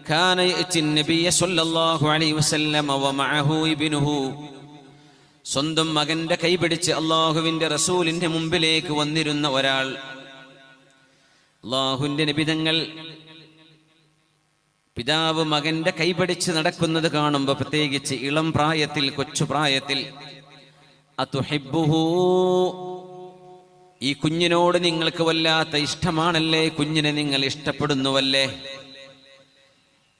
കാന യഅതി നബിയ സ്വല്ലല്ലാഹു അലൈഹി വസല്ലം വമഅഹു ഇബ്നുഹു. സ്വന്തം മകന്റെ കൈപിടിച്ച് അല്ലാഹുവിന്റെ റസൂലിന്റെ മുമ്പിലേക്ക് വന്നിരുന്ന ഒരാൾ. അല്ലാഹുവിന്റെ നബി തങ്ങൾ പിതാവ് മകന്റെ കൈപിടിച്ച് നടക്കുന്നത് കാണുമ്പോൾ, പ്രത്യേകിച്ച് ഇളം പ്രായത്തിൽ, കൊച്ചുപ്രായത്തിൽ, അതുഹിബ്ബുഹു, ഈ കുഞ്ഞിനോട് നിങ്ങൾക്ക് വല്ലാത്ത ഇഷ്ടമാണല്ലേ, കുഞ്ഞിനെ നിങ്ങൾ ഇഷ്ടപ്പെടുന്നുവല്ലേ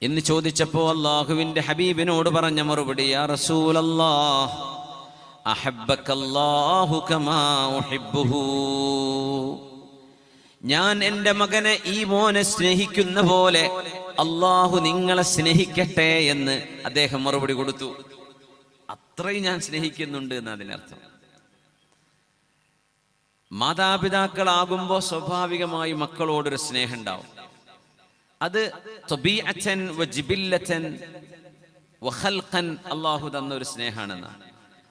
എന്ന് ചോദിച്ചപ്പോ അല്ലാഹുവിന്റെ ഹബീബിനോട് പറഞ്ഞ മറുപടി, യാ റസൂലല്ലാഹ് അഹബ്ബകല്ലാഹു കമാ ഉഹിബ്ബുഹു. ഞാൻ എൻ്റെ മകനെ, ഈ മോനെ സ്നേഹിക്കുന്ന പോലെ അല്ലാഹു നിങ്ങളെ സ്നേഹിക്കട്ടെ എന്ന് അദ്ദേഹം മറുപടി കൊടുത്തു. അത്രയും ഞാൻ സ്നേഹിക്കുന്നുണ്ട് എന്ന് അതിനർത്ഥം. മാതാപിതാക്കളാകുമ്പോൾ സ്വാഭാവികമായി മക്കളോടൊരു സ്നേഹം ഉണ്ടാവും. അത് തബീഅതൻ വജിബില്ലതൻ വഖൽഖൻ അല്ലാഹു തന്ന ഒരു സ്നേഹമാണെന്നാണ്.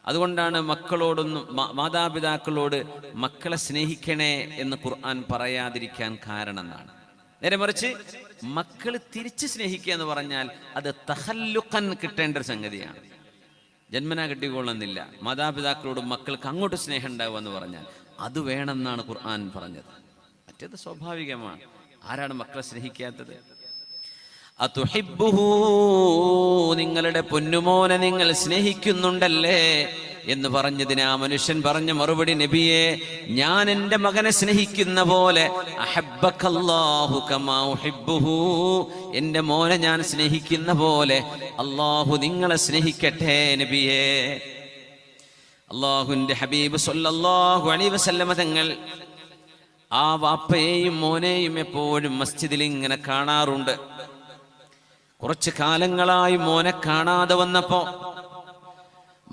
അതുകൊണ്ടാണ് മാതാപിതാക്കളോട് മക്കളെ സ്നേഹിക്കണേ എന്ന് ഖുർആൻ പറയാതിരിക്കാൻ കാരണം എന്നാണ്. നേരെ മറിച്ച് മക്കൾ തിരിച്ച് സ്നേഹിക്കുക എന്ന് പറഞ്ഞാൽ അത് തഹല്ലുഖൻ കിട്ടേണ്ട ഒരു സംഗതിയാണ്. ജന്മനാ കിട്ടിക്കൊള്ളുന്നില്ല. മാതാപിതാക്കളോട് മക്കൾക്ക് അങ്ങോട്ട് സ്നേഹം ഉണ്ടാവുക എന്ന് പറഞ്ഞാൽ അത് വേണമെന്നാണ് ഖുർആൻ പറഞ്ഞത്. മറ്റേത് സ്വാഭാവികമാണ്. ആരാണ് മക്കളെ സ്നേഹിക്കാത്തത്? അതുഹിബ്ബുഹു, നിങ്ങളുടെ പൊന്നുമോനെ നിങ്ങൾ സ്നേഹിക്കുന്നുണ്ടല്ലേ എന്ന് പറഞ്ഞതിന് ആ മനുഷ്യൻ പറഞ്ഞ മറുപടി, നബിയെ, ഞാൻ എൻ്റെ മകനെ സ്നേഹിക്കുന്ന പോലെ അഹബ്ബകല്ലാഹു കമാ ഉഹിബ്ബുഹു, എൻ്റെ മോനെ ഞാൻ സ്നേഹിക്കുന്ന പോലെ അല്ലാഹു നിങ്ങളെ സ്നേഹിക്കട്ടെ നബിയെ. അല്ലാഹുവിന്റെ ഹബീബ് സ്വല്ലല്ലാഹു അലൈഹി വസല്ലമ തങ്ങൾ ആ വാപ്പയെയും മോനെയും എപ്പോഴും മസ്ജിദിൽ ഇങ്ങനെ കാണാറുണ്ട്. കുറച്ചു കാലങ്ങളായി മോനെ കാണാതെ വന്നപ്പോ,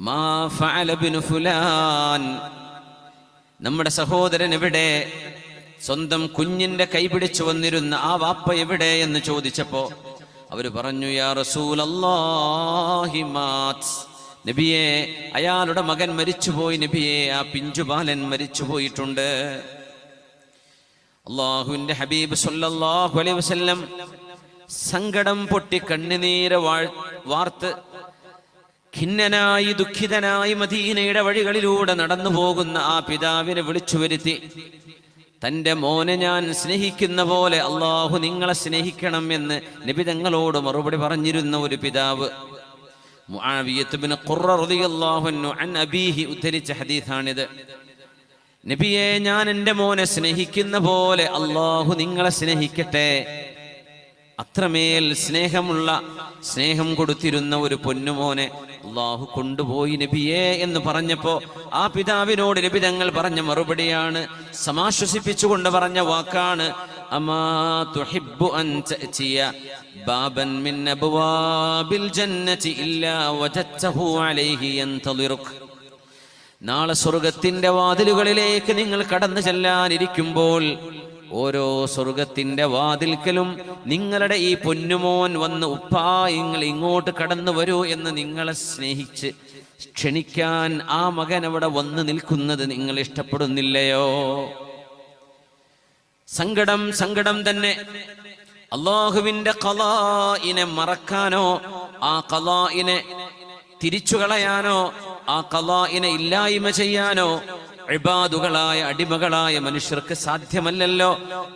മാ ഫഅല ബിനു ഫുലാൻ, നമ്മുടെ സഹോദരൻ എവിടെ, സ്വന്തം കുഞ്ഞിന്റെ കൈപിടിച്ചു വന്നിരുന്ന ആ വാപ്പ എവിടെ എന്ന് ചോദിച്ചപ്പോ അവര് പറഞ്ഞു, യാ റസൂലല്ലാഹി മാത്, നബിയെ, അയാളുടെ മകൻ മരിച്ചുപോയി നബിയെ, ആ പിഞ്ചുബാലൻ മരിച്ചുപോയിട്ടുണ്ട്. അല്ലാഹുവിന്റെ ഹബീബ് സ്വല്ലല്ലാഹു അലൈഹി വസല്ലം സങ്കടം പൊട്ടി കണ്ണുനീര് വാർത്ത് ഖിന്നനായി ദുഃഖിതനായി മദീനയുടെ വഴികളിലൂടെ നടന്നു പോകുന്ന ആ പിതാവിനെ വിളിച്ചു വരുത്തി, തൻ്റെ മോനെ ഞാൻ സ്നേഹിക്കുന്ന പോലെ അല്ലാഹു നിങ്ങളെ സ്നേഹിക്കണം എന്ന് നബി തങ്ങളോട് മറുപടി പറഞ്ഞിരുന്ന ഒരു പിതാവ്. മുആവിയത്ത് ഇബ്നു ഖുർറ റളിയല്ലാഹു അൻഹു അൻ അബീഹി ഉദ്ധരിച്ച ഹദീസാണിത്. നബിയെ, ഞാൻ എൻ്റെ മോനെ സ്നേഹിക്കുന്ന പോലെ അല്ലാഹു നിങ്ങളെ സ്നേഹിക്കട്ടെ. അത്രമേൽ സ്നേഹം കൊടുത്തിരുന്ന ഒരു പൊന്നുമോനെ അല്ലാഹു കൊണ്ടുപോയി നബിയെ എന്ന് പറഞ്ഞപ്പോ ആ പിതാവിനോട് നബി തങ്ങൾ പറഞ്ഞ മറുപടിയാണ്, സമാശ്വസിപ്പിച്ചുകൊണ്ട് പറഞ്ഞ വാക്കാണ്, അമാ തുഹിബ്ബു അൻ തഅതിയ ബാബൻ മിൻ അബ്വാബിൽ ജന്നതി ഇല്ലാ വജദ്തഹു അലൈഹി യന്തളിറുക. നാളെ സ്വർഗത്തിന്റെ വാതിലുകളിലേക്ക് നിങ്ങൾ കടന്നു ചെല്ലാനിരിക്കുമ്പോൾ ഓരോ സ്വർഗത്തിന്റെ വാതിൽക്കലും നിങ്ങളുടെ ഈ പൊന്നുമോൻ വന്ന്, ഉപ്പാ നിങ്ങൾ ഇങ്ങോട്ട് കടന്നു വരൂ എന്ന് നിങ്ങളെ സ്നേഹിച്ച് ക്ഷണിക്കാൻ ആ മകൻ അവിടെ വന്ന് നിൽക്കുന്നത് നിങ്ങൾ ഇഷ്ടപ്പെടുന്നില്ലയോ? സങ്കടം തന്നെ. അല്ലാഹുവിന്റെ ഖളാഇനെ മറക്കാനോ ആ ഖളാഇനെ തിരിച്ചു കളയാനോ ആ ഖളാഇനെ ഇല്ലായ്മ ചെയ്യാനോ ഇബാദുകളായ അടിമകളായ മനുഷ്യർക്ക് സാധ്യമല്ലല്ലോ.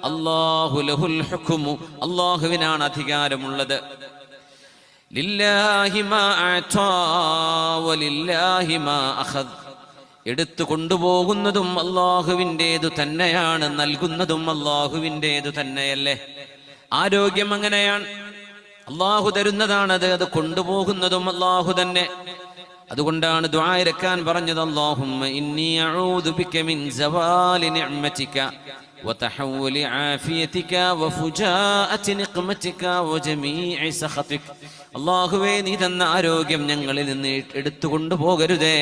അല്ലാഹു ലഹുൽ ഹുക്മു, അല്ലാഹുവിനാണ് അധികാരമുള്ളത്. ലില്ലാഹി മാ അഅതാ വലില്ലാഹി മാ അഖദ്, എടുത്തു കൊണ്ടുപോകുന്നതും അല്ലാഹുവിൻ്റേതു തന്നെയാണ്, നൽകുന്നതും അല്ലാഹുവിൻ്റേതു തന്നെയല്ലേ. ആരോഗ്യം അങ്ങനെയാണ്, അല്ലാഹു തരുന്നതാണത്, അത് കൊണ്ടുപോകുന്നതും അല്ലാഹു തന്നെ. അതുകൊണ്ടാണ് ദുആ ഇറക്കാൻ പറഞ്ഞത്, അല്ലാഹുമ്മ ഇന്നി അഊദു ബിക മിൻ സവാലി നിഅമതിക വതഹവ്വുലി ആഫിയതിക വഫുജാഅതി നിഖ്മതിക വജമീഇ സഖതിക. അല്ലാഹുവേ, നീ തന്ന ആരോഗ്യം ഞങ്ങളിൽ നിന്ന് എടുത്തു കൊണ്ടുപോകരുതേ.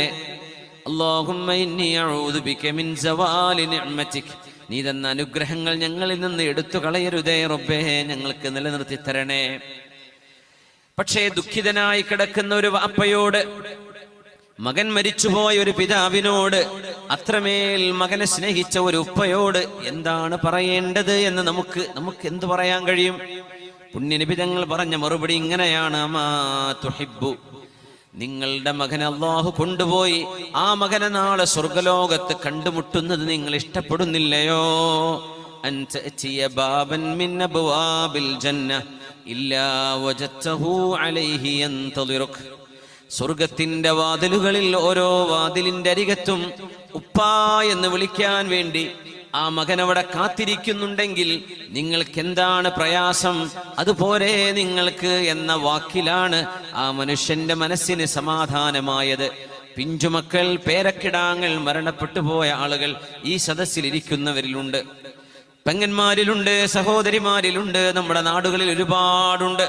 അല്ലാഹുമ്മ ഇന്നി അഊദു ബിക മിൻ സവാലി നിഅമതിക, നീ തന്ന അനുഗ്രഹങ്ങൾ ഞങ്ങളിൽ നിന്ന് എടുത്തു കളയരുതേ റബ്ബേ, ഞങ്ങൾക്ക് നിലനിർത്തി തരണേ. പക്ഷേ ദുഃഖിതനായി കിടക്കുന്ന ഒരു വാപ്പയോട്, മകൻ മരിച്ചുപോയ ഒരു പിതാവിനോട്, അത്രമേൽ മകനെ സ്നേഹിച്ച ഒരു ഉപ്പയോട് എന്താണ് പറയേണ്ടത് എന്ന് നമുക്ക് എന്ത് പറയാൻ കഴിയും? പുണ്യനബി തങ്ങൾ പറഞ്ഞ മറുപടി ഇങ്ങനെയാണ്: അമാ തുഹിബ്ബു, നിങ്ങളുടെ മകനെ അല്ലാഹു കൊണ്ടുപോയി ആ മകനെ നാളെ സ്വർഗലോകത്ത് കണ്ടുമുട്ടുന്നത് നിങ്ങൾ ഇഷ്ടപ്പെടുന്നില്ലയോ? അൻ തഅതിയ ബാബൻ മിൻ അബ്വാബിൽ ജന്ന ഇല്ലാ വജദ്തഹു അലൈഹി യന്തളിറുക. സ്വർഗത്തിന്റെ വാതിലുകളിൽ ഓരോ വാതിലിന്റെ അരികത്തും ഉപ്പാ എന്ന് വിളിക്കാൻ വേണ്ടി ആ മകൻ അവിടെ കാത്തിരിക്കുന്നുണ്ടെങ്കിൽ നിങ്ങൾക്ക് എന്താണ് പ്രയാസം? അതുപോലെ നിങ്ങൾക്ക് എന്ന വാക്കിലാണ് ആ മനുഷ്യന്റെ മനസ്സിന് സമാധാനമായത്. പിഞ്ചുമക്കൾ, പേരക്കിടാങ്ങൾ, മരണപ്പെട്ടു പോയ ആളുകൾ ഈ സദസ്സിൽ ഇരിക്കുന്നവരിലുണ്ട്, പെങ്ങന്മാരിലുണ്ട്, സഹോദരിമാരിലുണ്ട്, നമ്മുടെ നാടുകളിൽ ഒരുപാടുണ്ട്.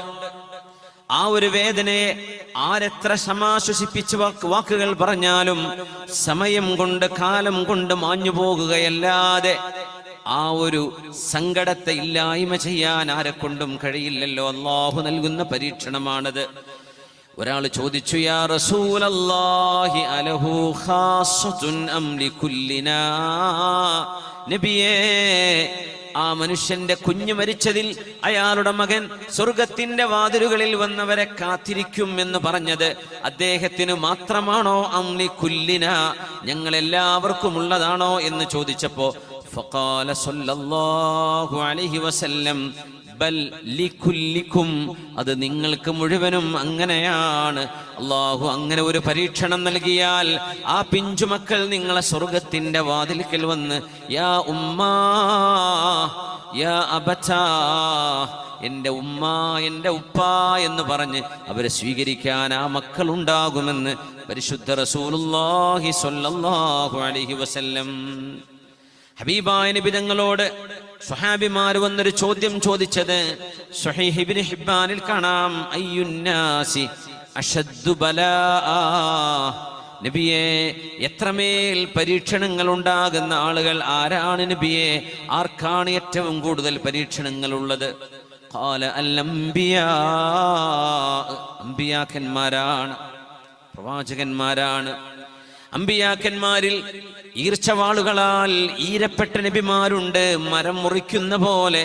ആ ഒരു വേദനയെ ആരെത്ര സമാശ്വസിപ്പിച്ച് വാക്കുകൾ പറഞ്ഞാലും സമയം കൊണ്ട്, കാലം കൊണ്ട് മാഞ്ഞു പോകുകയല്ലാതെ ആ ഒരു സങ്കടത്തെ ഇല്ലായ്മ ചെയ്യാൻ ആരെക്കൊണ്ടും കഴിയില്ലല്ലോ. അല്ലാഹു നൽകുന്ന പരീക്ഷണമാണത്. ഒരാൾ ചോദിച്ചു: യാ റസൂലല്ലാഹി അലഹു ഖാസ്സത്തുൻ അം ലികുല്ലിനാ? നബിയേ, ആ മനുഷ്യന്റെ കുഞ്ഞു മരിച്ചതിൽ അയാളുടെ മകൻ സ്വർഗത്തിന്റെ വാതിലുകളിൽ വന്നവരെ കാത്തിരിക്കും എന്ന് പറഞ്ഞത് അദ്ദേഹത്തിന് മാത്രമാണോ? അംലി കുല്ലിന, ഞങ്ങൾ എല്ലാവർക്കും ഉള്ളതാണോ എന്ന് ചോദിച്ചപ്പോ ഫഖാല സല്ലല്ലാഹു അലൈഹി വസല്ലം ബൽ ലികുല്ലിക്കും, അത് നിങ്ങൾക്ക് മുഴുവനും അങ്ങനെയാണ്. അല്ലാഹു അങ്ങനെ ഒരു പരീക്ഷണം നൽകിയാൽ ആ പിഞ്ചുമക്കൾ നിങ്ങളെ സ്വർഗത്തിന്റെ വാതിൽക്കൽ വന്ന് യാ ഉമ്മാ യാ അബതാ, എന്റെ ഉമ്മ, എന്റെ ഉപ്പ എന്ന് പറഞ്ഞ് അവരെ സ്വീകരിക്കാൻ ആ മക്കൾ ഉണ്ടാകുമെന്ന് പരിശുദ്ധ റസൂലുള്ളാഹി സ്വല്ലല്ലാഹു അലൈഹി വസല്ലം. ഹബീബായ നബി തങ്ങളോട് സ്വഹാബിമാർ വന്നൊരു ചോദ്യം ചോദിച്ചത് സ്വഹീഹ് ഇബ്നു ഹിബ്ബാനിൽ കാണാം: അയ്യുന്നാസി അശദ്ദു ബലാആ? നബിയെ, എത്രമേൽ പരീക്ഷണങ്ങൾ ഉണ്ടാകുന്ന ആളുകൾ ആരാണ് നബിയെ? ആർക്കാണ് ഏറ്റവും കൂടുതൽ പരീക്ഷണങ്ങൾ ഉള്ളത്? ഖാല അൽ അംബിയാ, അംബിയാക്കന്മാരാണ്, പ്രവാചകന്മാരാണ്. അംബിയാക്കന്മാരിൽ ഈർച്ചവാളുകളാൽ ഈരപ്പെട്ട നബിമാരുണ്ട്. മരം മുറിക്കുന്ന പോലെ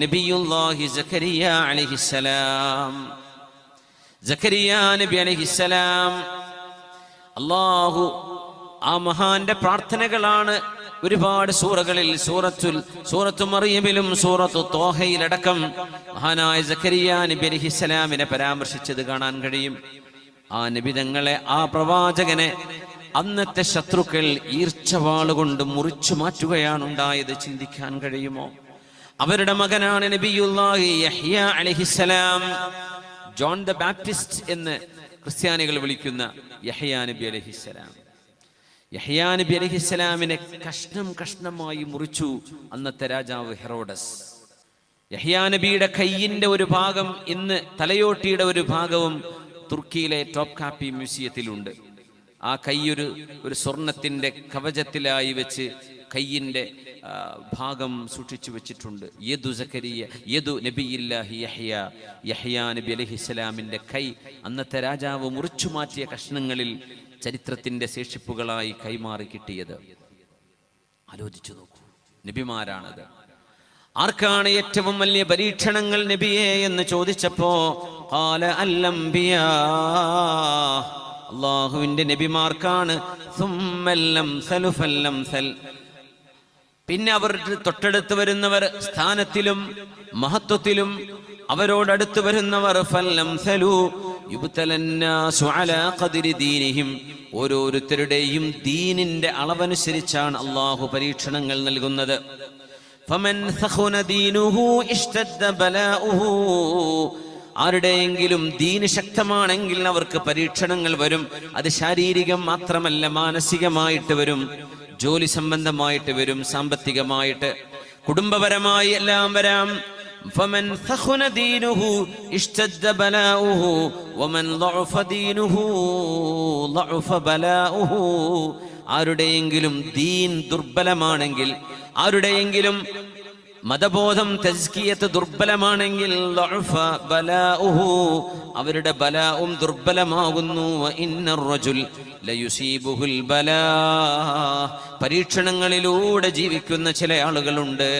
നബിയുല്ലാഹി സക്കരിയ അലൈഹിസ്സലാം. സക്കരിയ നബി അലൈഹിസ്സലാം, അല്ലാഹു ആ മഹാന്റെ പ്രാർത്ഥനകളാണ് ഒരുപാട് സൂറകളിൽ, സൂറത്തു മറിയമിലും സൂറത്തു ത്വാഹയിലടക്കം മഹാനായ സക്കരിയ നബി അലൈഹിസ്സലാമിനെ പരാമർശിച്ചത് കാണാൻ കഴിയും. ആ നബി തങ്ങളെ, ആ പ്രവാചകനെ അന്നത്തെ ശത്രുക്കൾ ഈർച്ചവാളുകൊണ്ട് മുറിച്ചു മാറ്റുകയാണ് ഉണ്ടായത്. ചിന്തിക്കാൻ കഴിയുമോ? അവരുടെ മകനാണ് നബിയുല്ലാഹി യഹ്യ അലൈഹിസ്സലാം. ജോൺ ദ ബാപ്റ്റിസ്റ്റ് എന്ന് ക്രിസ്ത്യാനികൾ വിളിക്കുന്ന യഹ്യ നബി അലൈഹിസ്സലാം. യഹ്യ നബി അലൈഹിസ്സലാമിനെ കഷ്ണം കഷ്ണമായി മുറിച്ചു അന്നത്തെ രാജാവ് ഹെറോഡസ്. യഹ്യ നബിയുടെ കയ്യിന്റെ ഒരു ഭാഗം, ഇന്ന് തലയോട്ടിയുടെ ഒരു ഭാഗവും തുർക്കിയിലെ ടോപ്പ് കാപ്പി മ്യൂസിയത്തിലുണ്ട്. ആ കൈയൊരു സ്വർണത്തിന്റെ കവചത്തിലായി വെച്ച് കയ്യിന്റെ ഭാഗം സൂക്ഷിച്ചു വെച്ചിട്ടുണ്ട്. യദു സക്കരിയ, യദു നബിയില്ലാഹി യഹ്യ, യഹ്യ നബി അലൈഹിസ്സലാമിന്റെ കൈ അന്നത്തെ രാജാവ് മുറിച്ചു മാറ്റിയ കഷ്ണങ്ങളിൽ ചരിത്രത്തിന്റെ ശേഷിപ്പുകളായി കൈമാറി കിട്ടിയത്. ആലോചിച്ചു നോക്കൂ, നബിമാരാണത്. ആർക്കാണ് ഏറ്റവും വലിയ പരീക്ഷണങ്ങൾ നബിയെ എന്ന് ചോദിച്ചപ്പോ ഖാല അൽ അംബിയാ, അല്ലാഹുവിന്റെ നബിമാർക്കാണ്. പിന്നെ അവരുടെ തൊട്ടടുത്ത് വരുന്നവർ, സ്ഥാനത്തിലും മഹത്വത്തിലും അവരോടടുത്ത് വരുന്നവർ ഓരോരുത്തരുടെയും ദീനിന്റെ അളവനുസരിച്ചാണ് അള്ളാഹു പരീക്ഷണങ്ങൾ നൽകുന്നത്. ആരുടെയെങ്കിലും ദീന് ശക്തമാണെങ്കിൽ അവർക്ക് പരീക്ഷണങ്ങൾ വരും. അത് ശാരീരികം മാത്രമല്ല, മാനസികമായിട്ട് വരും, ജോലി സംബന്ധമായിട്ട് വരും, സാമ്പത്തികമായിട്ട്, കുടുംബപരമായി എല്ലാം വരാം. فمن ثخن دينه اشتد بلاؤه ومن ضعف دينه ضعف ബലാഉഹു. ആരുടെയെങ്കിലും ദീൻ ദുർബലമാണെങ്കിൽ, ആരുടെയെങ്കിലും മതബോധം തസ്കിയത്ത് ദുർബലമാണെങ്കിൽ ളഅഫ ബലാഉഹു, അവരുടെ ബലാഉം ദുർബലമാകുന്നു. വഇന്നർ റജുൽ ലയുസീബുഹുൽ ബലാ, പരീക്ഷണങ്ങളിലൂടെ ജീവിക്കുന്ന ചില ആളുകളുണ്ട്.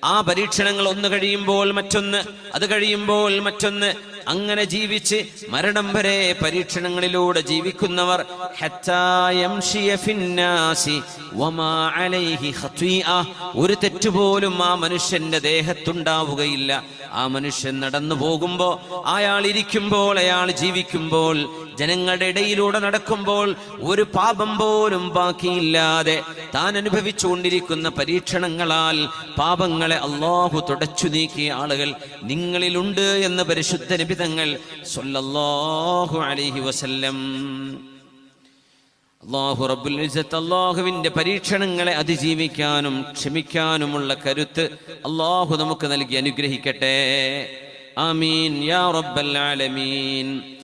ആ പരീക്ഷണങ്ങൾ ഒന്ന് കഴിയുമ്പോൾ മറ്റൊന്ന്, അത് കഴിയുമ്പോൾ മറ്റൊന്ന്, അങ്ങനെ ജീവിച്ച് മരണം വരെ പരീക്ഷണങ്ങളിലൂടെ ജീവിക്കുന്നവർ ഒരു തെറ്റുപോലും ആ മനുഷ്യന്റെ ദേഹത്തുണ്ടാവുകയില്ല. ആ മനുഷ്യൻ നടന്നു പോകുമ്പോ, അയാൾ ഇരിക്കുമ്പോൾ, അയാൾ ജീവിക്കുമ്പോൾ, ജനങ്ങളുടെ ഇടയിലൂടെ നടക്കുമ്പോൾ ഒരു പാപം പോലും ബാക്കിയില്ലാതെ താൻ അനുഭവിച്ചുകൊണ്ടിരിക്കുന്ന പരീക്ഷണങ്ങളാൽ പാപങ്ങളെ അല്ലാഹു തുടച്ചു നീക്കിയ ആളുകൾ നിങ്ങളിലുണ്ട് എന്ന് പരിശുദ്ധ നബി തങ്ങൾ സ്വല്ലല്ലാഹു അലൈഹി വസല്ലം. അല്ലാഹു റബ്ബുൽ ഇസ്സത്ത് അല്ലാഹുവിന്റെ പരീക്ഷണങ്ങളെ അതിജീവിക്കാനും ക്ഷമിക്കാനുമുള്ള കരുത്ത് അല്ലാഹു നമുക്ക് നൽകി അനുഗ്രഹിക്കട്ടെ. ആമീൻ യാ റബ്ബൽ ആലമീൻ.